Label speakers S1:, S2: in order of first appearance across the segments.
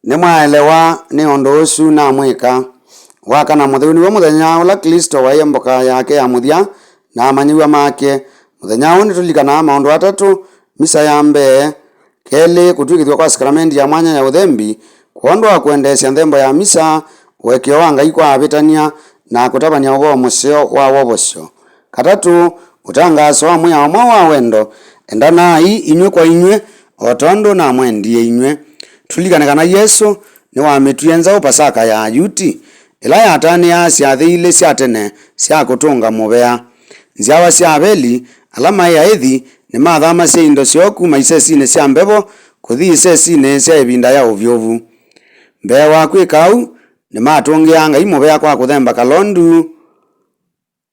S1: Nimwaelewa ni ondo ucu na mwika wakana mutheu niwe muthenya ula Kristo waiya mboka yake ya muthia na amanyiwa make. Muthenya uu nitulikana maundu atatu: misa ya mbee, keli kutwikithwa kwa sakramenti ya mwanya ya uthembi, kuondwa kuendesya nthembo ya misa, wekio wa Ngai kwa abitania na kutabania uvoo museo wa wovosyo. Katatu, utangaso wa mwiya omwe wa wendo endanai inywe kwa inywe otondu na mwendie inywe. Tulikane kana Yesu ni wamitwienza Pasaka ya Ayuti ila yatania syathi ile sya tene sya kutunga muvea. Nziawa sya Abeli alama ya ithi ni mathama sya indo syo kuma isesine sya mbevo kuthi isesine sya ivinda ya uvyovu. Mbee wa kwikau ni matungia Ngai muvea kwa kuthemba kalondu.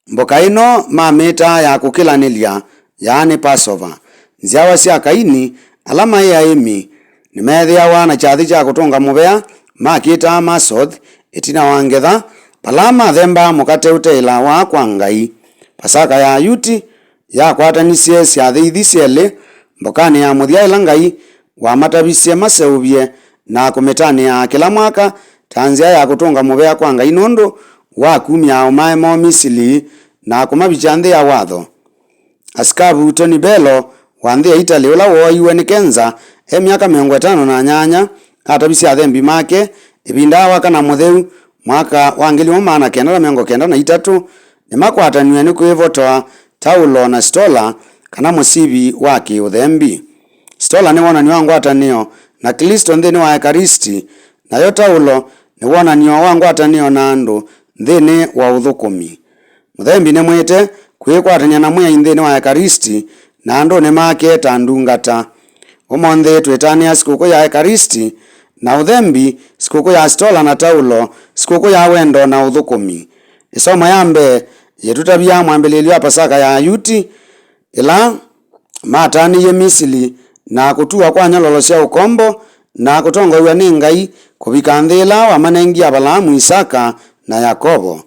S1: Mboka ino mamita ya kukilanilia yaani Passover. Nziawa sya Kaini alama ya Emi ni methiawa na chathi cha kutunga muvea makita masoth itina wa ngetha pala mathemba mukate uteila wa kwa Ngai. Pasaka ya Ayuti yakwatanisye syathi ithi syeli mbokani ya muthia ila Ngai wamatavisye maseuvye na kumitania kila mwaka ta nzia ya kutunga muvea kwa Ngai nundu wa kumya umae mo Misili na kumavicha nthi ya watho. Askavu Tony Bello wa nthi ya Italy ula woiwe ni kenza miaka 58 atavisya athembi make ivinda wakana mutheu mwaka wa 1993 nimakwataniwe ni kwivotoa taulo na stola kana musivi wa kiuthembi. Stola ni wonanio wa ngwatanio na Kristo nthini wa Ekaristi, nayo taulo ni wonanio wa ngwatanio na andu nthini wa uthukumi. Muthembi ni mwite kwikwatania na mwiya nthini wa Ekaristi na andu ni make ta ndungata. Umonthi twitania sikuku ya Ekaristi na uthembi, sikuku ya stola na taulo, sikuku ya wendo na uthukumi. Isomo ya mbee yetutavia mwambililio wa Pasaka ya Ayuti ila mataniye Misili na kutua kwa nyololo sya ukombo na kutongoiwa ni Ngai kuvika nthi ila wamanengia Abalamu, Isaka na Yakobo.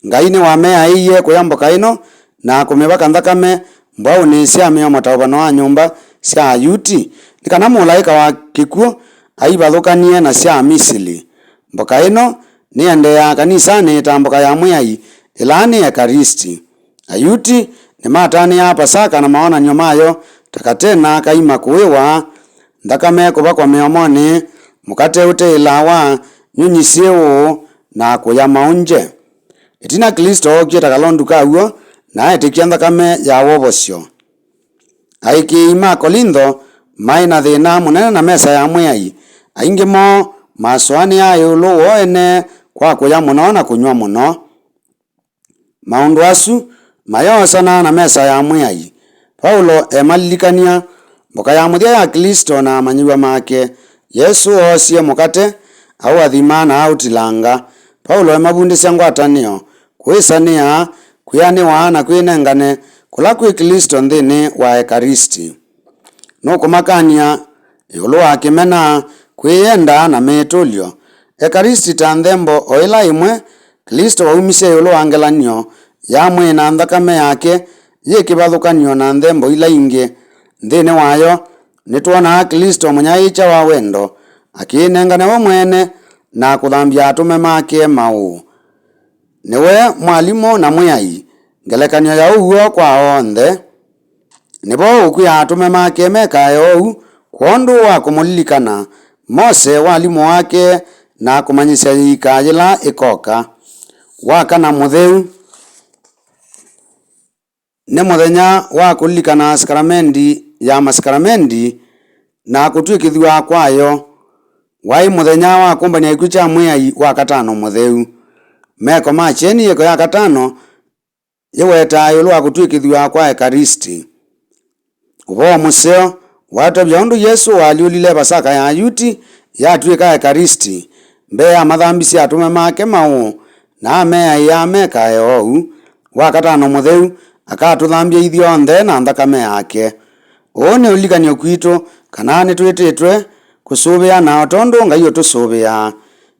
S1: Ngai ni wamea iye kuyamboka ino na kumivaka nthakame mbwauni sya miomo tauvano wa nyumba sya Ayuti nikana mulaika wa kikuo aivathukanie na sya Misili. Mboka ino niendea kanisani ta mboka ya mwiai ila ni Ekaristi. Ayuti ni matani ya Pasaka na maonanio mayo takatena kaima kuiwa nthakame kuva kwa miomoni mukate uteila wa nyunyisiu na kuya maunje. Itina Kristo okie kalondu kauo na etikia nthakame ya wovosyo. Aiki ma Korintho maina thina munene na mesa ya mwiai, aingi mo masoani ya yulu woene kwa kuya muno na kunywa muno. Maundu asu mayosana na mesa ya mwiai. Paulo emalilikania mboka ya muthia ya Kristo na amanyiwa make. Yesu osie mukate au athima na autilanga. Paulo emavundisya ngwatanio kwisania kwianiwa na kwinengane kula kwi Kristo nthini wa Ekaristi. Nukumakania yulu wa kimena kwiyenda na mitulio. Ekaristi ta nthembo o ila imwe Kristo waumisye yulu wa ngelanio ya mwina nthakame yake yikivathukanio na nthembo ila ingi. Nthini wayo nituona Kristo munyaicha wa wendo akinengane we mwene na kuthambia atume make mau. Niwe mwalimu na mwiai, ngelekanio ya uguo kwa onthe. Nivo ukwia atume make mekae ou kuondu wa kumulilikana Mose walimu wake na kumanyisya yikayila ikoka. Wakana mutheu ni muthenya wa kulilikana sakramenti ya masakramenti na kutwikithwa kwayo. Wai muthenya wa kumbania iku cha mwiai wa katano mutheu. Meko macheni yeko ya katano yeweta yulu wa kutwikithwa kwa Ekaristi. Uvo museo watavya undu Yesu waliulile Pasaka ya Ayuti yatwika Ekaristi mbee amathambisye atume make mau na amea ya mekae ou. Wakatano mutheu akatuthambia ithionthe na nthakame yake. Uu ni ulikanio kwitu kana nitwititwe kusuvia na tondu Ngai utusuvia.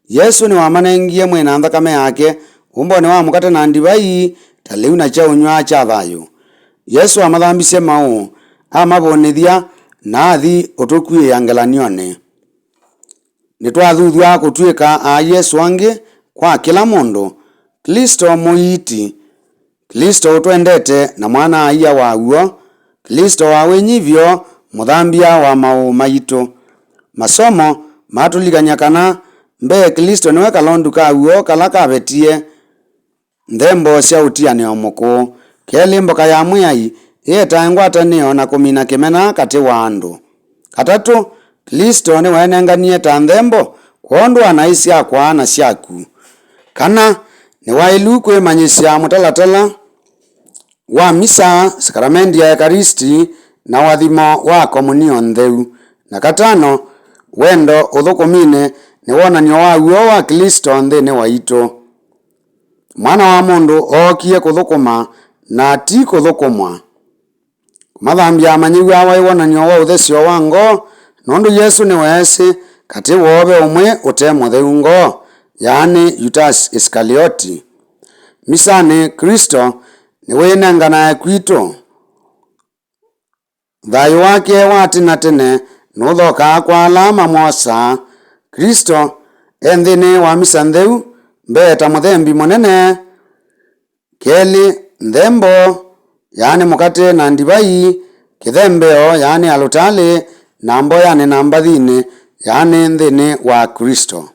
S1: Yesu ni wamanengie mwina nthakame yake umboni wa mukate na ndivai ta liu na cha unywa cha thayu. Yesu amathambisye mau amavonithia na athi utukwie angelanioni. nitwathuthua kutuika a Yesu angi kwa kila mundu. Kristo muiti, Kristo utwendete na mwana aiya wauo, Kristo wa winyivyo muthambia wa mau maitu. Masomo matulikanya kana mbe Kristo niwe kalondu kauo kala kavetie nthembo cia utianio muku. Keli mboka ya mwiai iyeta ngwatanio na kumina kimena kati wa andu. Katatu, Kristo ni wenenganie ta nthembo kwondwa na isiakwa na siaku. Kana ni wailu kwimanyisya mutalatala wa misa, sakramenti ya Ekaristi na wathimo wa komunio ntheu. Na katano, wendo uthukumine ni wonanio wauo wa Kristo nthini waitu. Mwana wa mundu ookie kuthukuma na ti kuthukumwa. Kumathambia manyigu awa iwonanio wa uthesyo wa ngo, nondu Yesu ni wesi kati woove umwe ute mutheu ngo, yaani Judas Iskarioti. Misani Kristo ni winenganae kwitu. Thayu wake wa tene tene nuthokaa kwa alama mwosa. Kristo enthini wa misa ntheu mbeta muthembi munene. Keli, nthembo yaani mukati na ndivai, kithembeo yaani alutali, na mboyani na mbathini yaani nthini wa Kristo.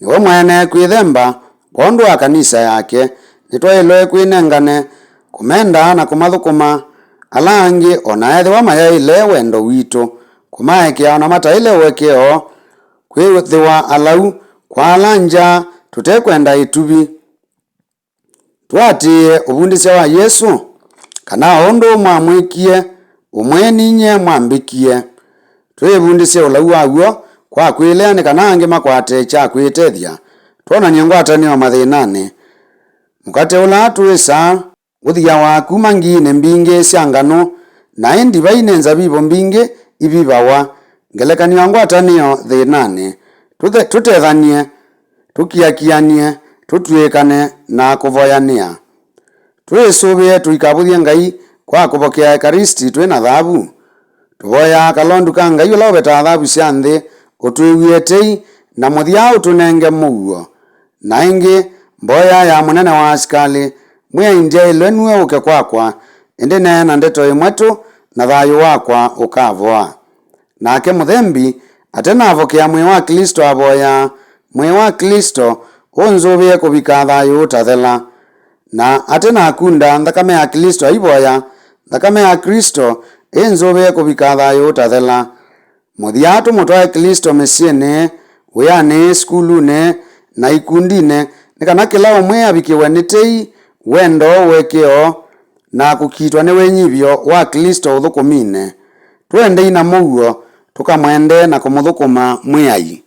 S1: Niwe mwene kwithemba pondu wa kanisa yake nitwailwe kwinengane kumenda na kumathukuma ala angi ona ethiwa mayaile wendo witu kumaekia ona mataile wekeo kwithiwa alau kwa alanja tutekwenda itubi. Twatie uvundisya wa Yesu kana undu mwamwikie umweninye mwambikie. Twivundisye ulau wauo kwa kwilea kana angi makwate cha kwitethya twonanie ngwatanio mathinani. Mukate ula twisa uthia waku mangine mbingi sya ngano na indivaine nzabibu mbingi ibibawa ngelekanio ngwatanio thinani. Tutethanie, tukiakianie, tutwikane na kuvoyania. Twisuvie tuikavuthie Ngai kwa kuvokea Ekaristi twina thavu. Tuvoya kalondu ka Ngai ula uveta thavu cia nthi utwiwietei na muthia utunenge muuo. Na ingi mboya ya munene wa askali mwiaindia ilwe niwe uke kwakwa indi neena ndeto imwe tu na thayu wakwa ukavoa. Nake muthembi atena avokea mwi wa Kristo avoya mwi wa Kristo unzuvie kuvika thayu utathela. Na atena akunda nthakame ya Kristo aivoya nthakame ya Kristo inzuvie kuvika thayu utathela. Muthia tumutwae Kristo misiini, wiani, skuluni na ikundine nikana kila umwe avikiwe ni tei wendo wekeo na kukitwa ni winyivyo wa Kristo uthukumine. Twende ina muuo tukamwende na kumuthukuma mwiai.